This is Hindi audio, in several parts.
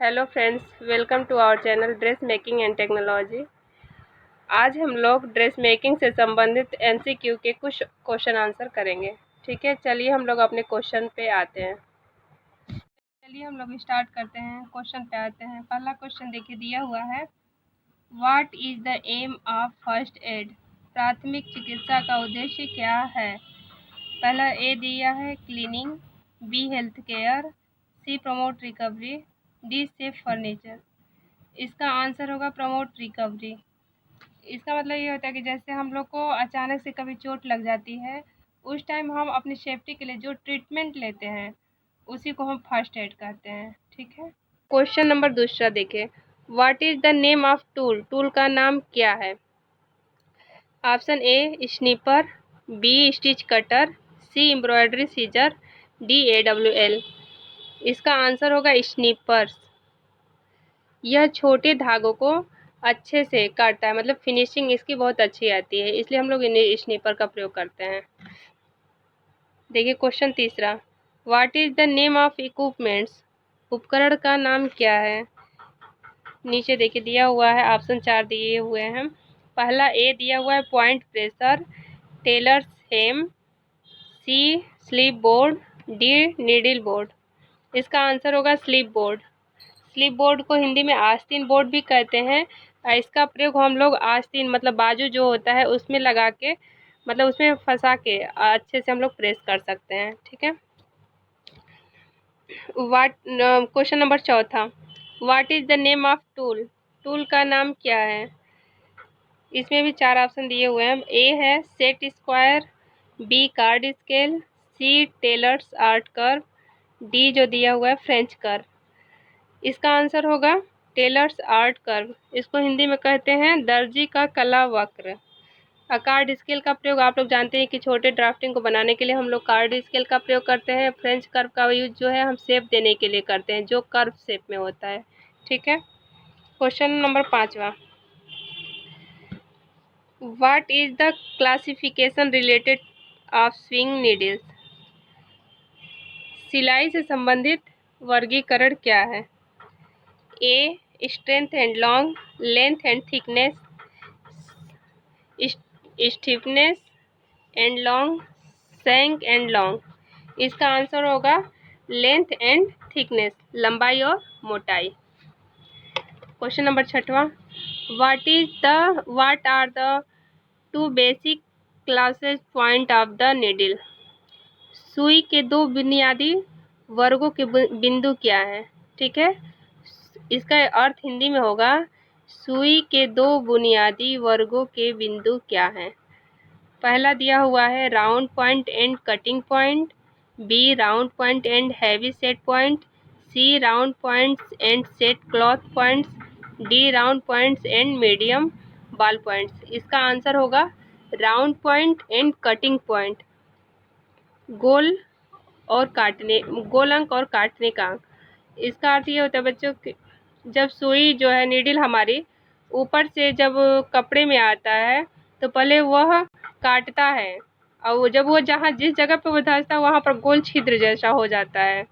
Hello friends, welcome to our channel dress making and technology. आज हम लोग ड्रेस मेकिंग से संबंधित एमसीक्यू के कुछ क्वेश्चन आंसर करेंगे। ठीक है, चलिए हम लोग अपने क्वेश्चन पे आते हैं। चलिए हम लोग स्टार्ट करते हैं, क्वेश्चन पे आते हैं। पहला क्वेश्चन देखिए दिया हुआ है, what is the aim of first aid? प्राथमिक चिकित्सा का उद्देश्य क्या है? पहला ए दिया है cleaning, B health care, C promote recovery, D safe furniture. इसका आंसर होगा प्रमोट रिकवरी। इसका मतलब ये होता है कि जैसे हम लोग को अचानक से कभी चोट लग जाती है, उस टाइम हम अपनी सेफ्टी के लिए जो ट्रीटमेंट लेते हैं उसी को हम फर्स्ट एड कहते हैं। ठीक है, क्वेश्चन नंबर दूसरा देखें, what is the name of tool? Tool का नाम क्या है? Option A snipper, B stitch cutter, C embroidery scissor, D AWL। इसका आंसर होगा स्नीपर्स। यह छोटे धागों को अच्छे से काटता है, मतलब फिनिशिंग इसकी बहुत अच्छी आती है, इसलिए हम लोग इन्हें स्नीपर का प्रयोग करते हैं। देखिए क्वेश्चन तीसरा, what is the name of equipments? उपकरण का नाम क्या है? नीचे देखिए दिया हुआ है, ऑप्शन 4 दिए हुए हैं। पहला ए दिया हुआ है point pressure, tailor's ham, C sleeve board, D needle board. इसका आंसर होगा स्लिप बोर्ड। स्लिप बोर्ड को हिंदी में आस्तीन बोर्ड भी कहते हैं। इसका प्रयोग हम लोग आस्तीन मतलब बाजू जो होता है उसमें लगा के, मतलब उसमें फंसा के अच्छे से हम लोग प्रेस कर सकते हैं। ठीक है, वाट क्वेश्चन नंबर चौथा, what is the name of tool? Tool का नाम क्या है? इसमें भी 4 ऑप्शन दिए हुए हैं। ए है set square, B card scale, C tailor's art curve, D जो दिया हुआ है फ्रेंच कर्व। इसका आंसर होगा टेलर्स आर्ट कर्व। इसको हिंदी में कहते हैं दर्जी का कला वक्र। कार्ड स्केल का प्रयोग आप लोग जानते हैं कि छोटे ड्राफ्टिंग को बनाने के लिए हम लोग कार्ड स्केल का प्रयोग करते हैं। फ्रेंच कर्व का यूज जो है हम शेप देने के लिए करते हैं, जो कर्व शेप में होता है। ठीक है, क्वेश्चन नंबर 5वां, what is the classification related of sewing needles? सिलाई से संबंधित वर्गीकरण क्या है? A strength and long, length and thickness, stiffness and long, shank and long. इसका आंसर होगा लेंथ एंड थिकनेस, लंबाई और मोटाई। क्वेश्चन नंबर 6वां, what are the 2 basic classes point of the needle? सुई के 2 बुनियादी वर्गों के बिंदु क्या है? ठीक है, इसका अर्थ हिंदी में होगा सुई के 2 बुनियादी वर्गों के बिंदु क्या हैं? पहला दिया हुआ है round point and cutting point, B round point and heavy set point, C round points and set cloth points, D round points and medium ball points. इसका आंसर होगा round point and cutting point. गोल और काटने, गोल अंक और काटने का अंक। इसका अर्थ ये होता है बच्चों कि जब सुई जो है नीडल हमारी ऊपर से जब कपड़े में आता है तो पहले वह काटता है, और जब वो जहाँ जिस जगह पे वो धंसता है वहाँ पर गोल छिद्र जैसा हो जाता है,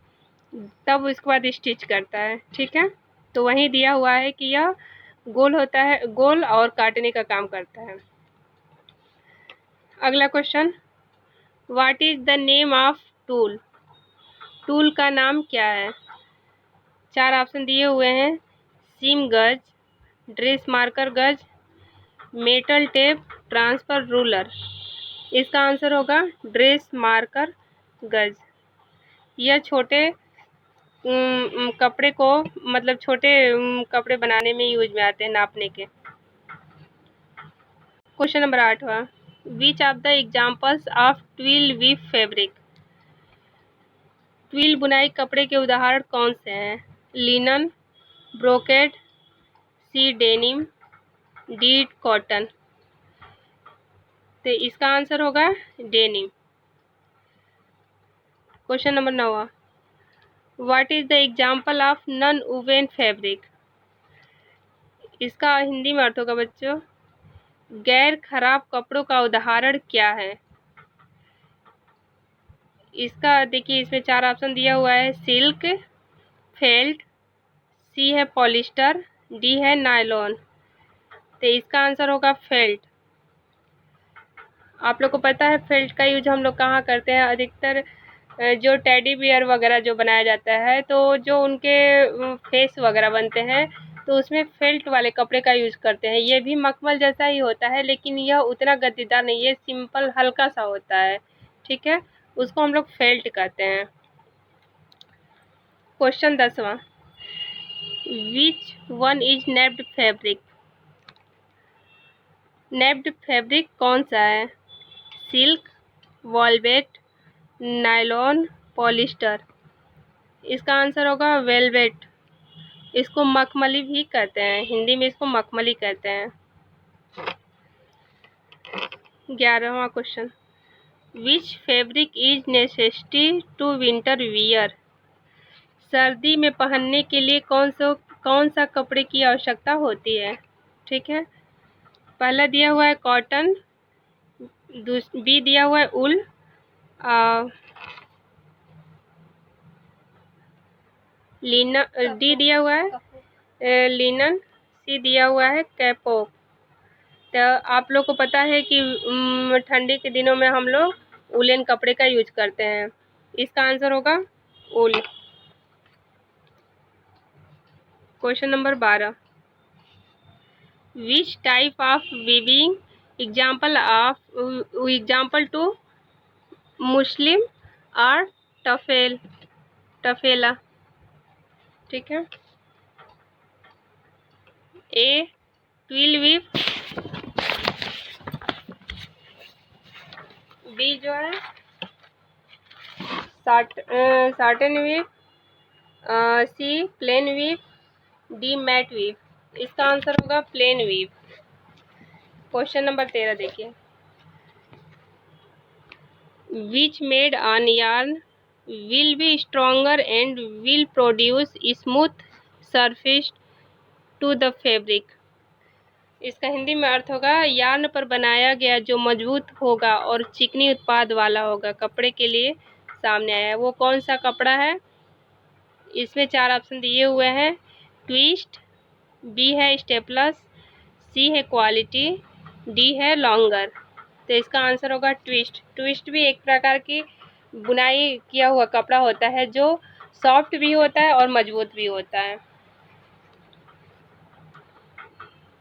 तब उसके बाद स्टिच करता है। ठीक है, तो वहीं दिया हुआ है कि यह गोल होता है, गोल और काटने का काम करता है। अगला question, what is the name of tool? Tool का नाम क्या है? 4 ऑप्शन दिए हुए हैं, सीम गज, ड्रेस मार्कर गज, मेटल टेप, ट्रांसफर रूलर। इसका आंसर होगा ड्रेस मार्कर गज। यह छोटे कपड़े को, मतलब छोटे कपड़े बनाने में यूज में आते हैं, नापने के। क्वेश्चन नंबर 8वां, which of the examples of twill weave fabric? Twill बुनाई कपड़े के उदाहरण कौन से हैं? Linen, brocade, C denim, D cotton. तो इसका आंसर होगा डेनिम। क्वेश्चन नंबर 9वां, what is the example of non woven fabric? इसका हिंदी में अर्थ होगा बच्चों, गैर खराब कपड़ों का उदाहरण क्या है? इसका देखिए इसमें 4 ऑप्शन दिया हुआ है, सिल्क, फेल्ट, सी है पॉलिस्टर, डी है नायलॉन। तो इसका आंसर होगा फेल्ट। आप लोग को पता है फेल्ट का यूज हम लोग कहाँ करते हैं? अधिकतर जो टेडी बियर वगैरह जो बनाया जाता है, तो जो उनके फेस वगैरह बनते हैं, तो उसमें फेल्ट वाले कपड़े का यूज करते हैं। ये भी मखमल जैसा ही होता है, लेकिन यह उतना गद्दीदार नहीं, ये सिंपल हल्का सा होता है, ठीक है। उसको हम लोग फेल्ट कहते हैं। क्वेश्चन 10वां, which one is napped fabric? Napped fabric कौन सा है? Silk, velvet, nylon, polyester. इसका आंसर होगा वेलवेट। इसको मखमली भी कहते हैं, हिंदी में इसको मखमली कहते हैं। 11वां question, which fabric is necessity to winter wear? सर्दी में पहनने के लिए कौन सा कपड़े की आवश्यकता होती है? ठीक है, पहला दिया हुआ है कॉटन, बी दिया हुआ है उल, डी दिया हुआ है लिनन, सी दिया हुआ है कैपोक। तो आप लोग को पता है कि ठंडी के दिनों में हम लोग उलेन कपड़े का यूज करते हैं। इसका आंसर होगा wool. Question number 12, which type of weaving example to muslin और टफेला? ठीक है, ए ट्विल वीव, बी जो है satin weave, C plain weave, D mat weave. इसका आंसर होगा प्लेन वीव। क्वेश्चन नंबर 13 देखिए, which made on yarn will be stronger and will produce smooth surface to the fabric? इसका हिंदी में अर्थ होगा यार्न पर बनाया गया जो मजबूत होगा और चिकनी उत्पाद वाला होगा, कपड़े के लिए सामने आया है। वो कौन सा कपड़ा है? इसमें 4 ऑप्शन दिए हुए हैं, ट्विस्ट, बी है स्टेपलस, सी है क्वालिटी, डी है लॉन्गर। तो इसका आंसर होगा ट्विस्ट। ट्विस्ट भी एक प्रकार की बुनाई किया हुआ कपड़ा होता है, जो सॉफ्ट भी होता है और मजबूत भी होता है।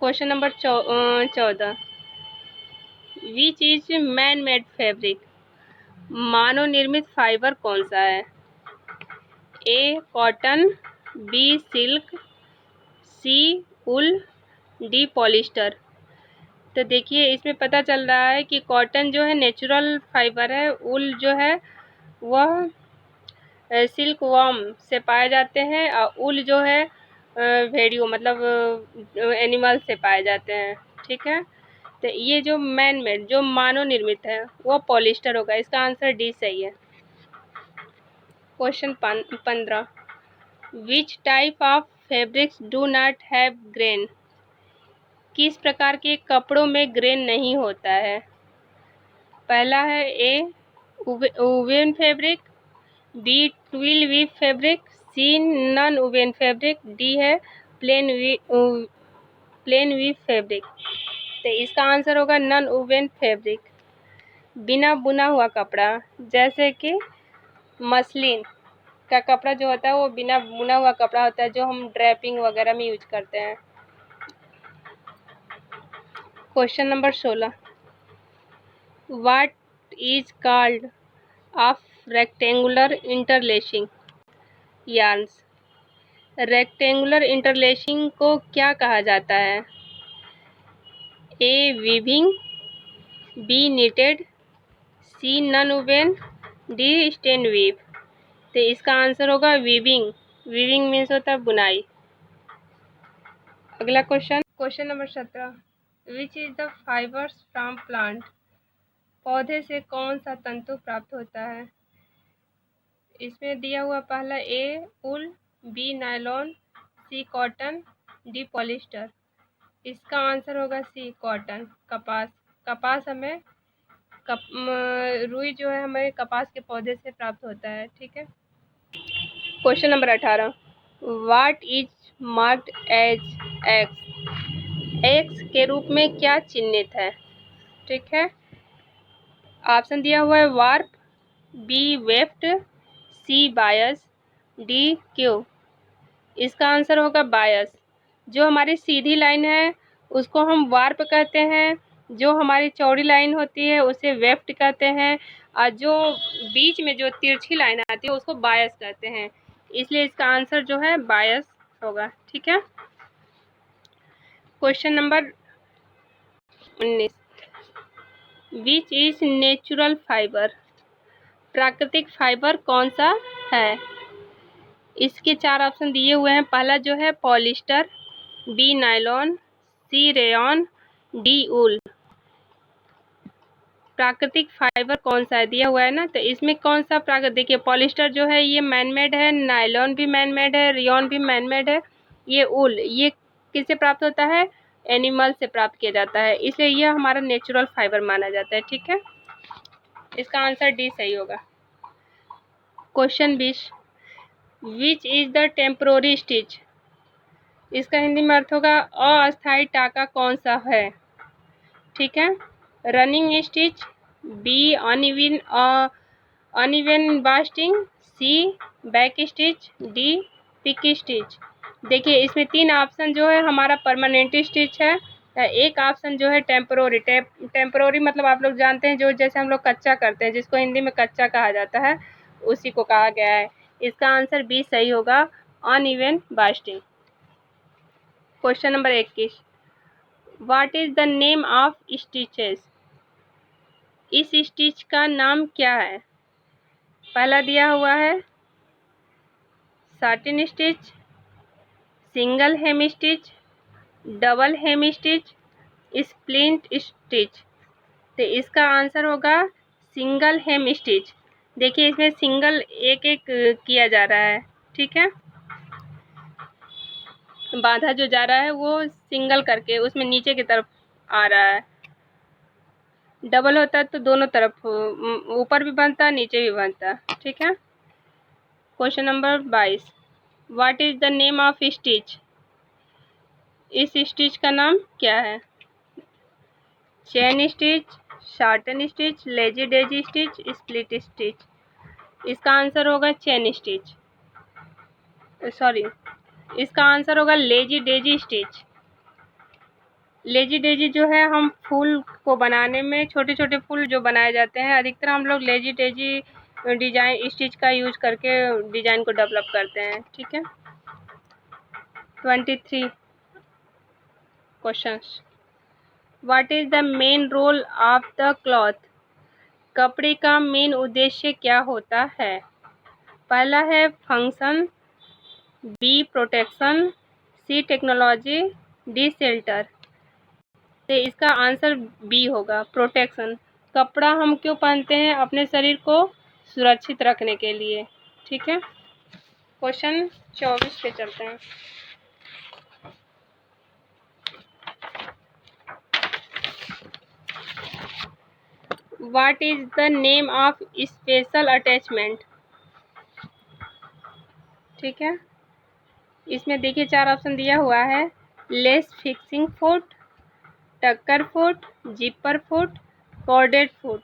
Question number 14, which is man made fabric? मानव निर्मित फाइबर कौन सा है? A cotton, B silk, C wool, D polyester. तो देखिए इसमें पता चल रहा है कि कॉटन जो है नेचुरल फाइबर है, उल जो है वह सिल्क वर्म से पाए जाते हैं, और उल जो है भेड़ियों मतलब एनिमल से पाए जाते हैं, ठीक है। तो ये जो मैन मेड जो मानव निर्मित है वो पॉलिस्टर होगा। इसका आंसर डी सही है। Question 15, which type of fabrics do not have grain? किस प्रकार के कपड़ों में ग्रेन नहीं होता है? पहला है A woven fabric, B twill weave fabric, C non woven fabric, D है प्लेन वीव फैब्रिक। तो इसका आंसर होगा नॉन वुवन फैब्रिक, बिना बुना हुआ कपड़ा। जैसे कि मसलिन का कपड़ा जो होता है वो बिना बुना हुआ कपड़ा होता है, जो हम ड्रेपिंग वगैरह में यूज करते हैं। Question number 16, what is called of rectangular interlacing yarns? Rectangular interlacing को क्या कहा जाता है? A weaving, B knitted, C non woven, D stain weave. तो इसका आंसर होगा वीविंग। वीविंग मीन्स होता है बुनाई। अगला question number 17, which is the fibres from plant? पौधे से कौन सा तंतु प्राप्त होता है? इसमें दिया हुआ पहला ए उल, बी नायलॉन, सी कॉटन, डी पॉलिस्टर। इसका आंसर होगा सी कॉटन, कपास। कपास हमें रुई जो है हमें कपास के पौधे से प्राप्त होता है, ठीक है। Question number 18, what is marked as X के रूप में क्या चिन्हित है? ठीक है, ऑप्शन दिया हुआ है वार्प, बी वेफ्ट, सी बायस, डी क्यू। इसका आंसर होगा बायस। जो हमारी सीधी लाइन है उसको हम वार्प कहते हैं, जो हमारी चौड़ी लाइन होती है उसे वेफ्ट कहते हैं, और जो बीच में जो तिरछी लाइन आती है उसको बायस कहते हैं। इसलिए इसका आंसर जो है बायस होगा। ठीक है, question number 19, which is natural fibre? प्राकृतिक फाइबर कौन सा है? इसके 4 ऑप्शन दिए हुए हैं। पहला जो है पॉलिस्टर, बी नायलॉन, सी रेयॉन, डी वूल। प्राकृतिक फाइबर कौन सा है दिया हुआ है ना, तो इसमें कौन सा प्राकृतिक, देखिए पॉलिस्टर जो है ये मैनमेड है, नायलॉन भी मैनमेड है, रेयॉन भी मैनमेड है, ये वूल ये किससे प्राप्त होता है? एनिमल से प्राप्त किया जाता है, इसलिए यह हमारा नेचुरल फाइबर माना जाता है। ठीक है, इसका आंसर डी सही होगा। Question 20, which is the temporary stitch? इसका हिंदी में अर्थ होगा अस्थायी टाका कौन सा है? ठीक है, running stitch, B uneven basting, C back stitch, D pick stitch. देखिए इसमें 3 ऑप्शन जो है हमारा परमानेंट स्टिच है, एक ऑप्शन जो है टेम्पोररी। टेम्पोररी मतलब आप लोग जानते हैं, जो जैसे हम लोग कच्चा करते हैं, जिसको हिंदी में कच्चा कहा जाता है, उसी को कहा गया है। इसका आंसर बी सही होगा, uneven basting. Question number 21, what is the name of stitches? इस स्टिच का नाम क्या है? पहला दिया हुआ है साटिन स्टिच, सिंगल हेम स्टिच, डबल हेम स्टिच, स्प्लिंट स्टिच। तो इसका आंसर होगा सिंगल हेम स्टिच। देखिए इसमें सिंगल एक एक किया जा रहा है। ठीक है, बांधा जो जा रहा है वो सिंगल करके उसमें नीचे की तरफ आ रहा है। डबल होता है तो दोनों तरफ ऊपर भी बनता है नीचे भी बनता है। ठीक है, question number 22, what is the name of stitch? इस स्टिच का नाम क्या है? Chain stitch, shorten stitch, lazy Daisy stitch, split stitch. इसका आंसर होगा चेन स्टिच, सॉरी इसका आंसर होगा lazy Daisy stitch. Lazy Daisy जो है हम फूल को बनाने में, छोटे छोटे फूल जो बनाए जाते हैं, अधिकतर हम लोग लेजी डेजी डिजाइन स्टिच का यूज करके डिजाइन को डेवलप करते हैं। ठीक है, 23 questions, what is the main role of the cloth? कपड़े का मेन उद्देश्य क्या होता है? पहला है function, B protection, C technology, D shelter. तो इसका आंसर बी होगा, प्रोटेक्शन। कपड़ा हम क्यों पहनते हैं? अपने शरीर को सुरक्षित रखने के लिए। ठीक है, क्वेश्चन 24 पे चलते हैं। What is the name of special attachment? ठीक है, इसमें देखिए 4 ऑप्शन दिया हुआ है, लेस फिक्सिंग फुट, टक्कर foot, zipper foot, corded foot.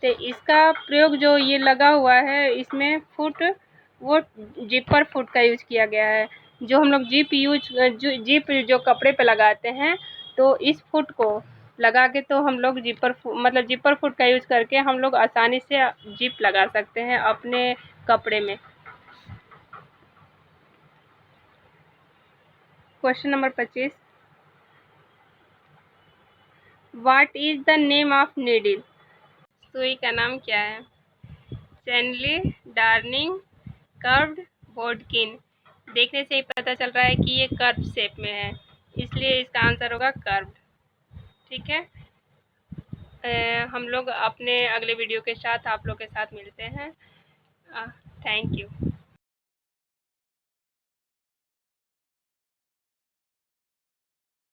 तो इसका प्रयोग जो ये लगा हुआ है इसमें फुट, वो जिपर फुट का यूज किया गया है। जो हम लोग जिप जो कपड़े पे लगाते हैं, तो इस फुट को लगा के तो हम लोग मतलब जिपर फुट का यूज करके हम लोग आसानी से जिप लगा सकते हैं अपने कपड़े में। Question number 25, what is the name of needle? सुई का नाम क्या है? चैनली, डार्निंग, कर्व्ड, बोडकिन। देखने से ही पता चल रहा है कि ये कर्व शेप में है, इसलिए इसका आंसर होगा कर्व्ड। ठीक है, हम लोग अपने अगले वीडियो के साथ आप लोग के साथ मिलते हैं। Thank you.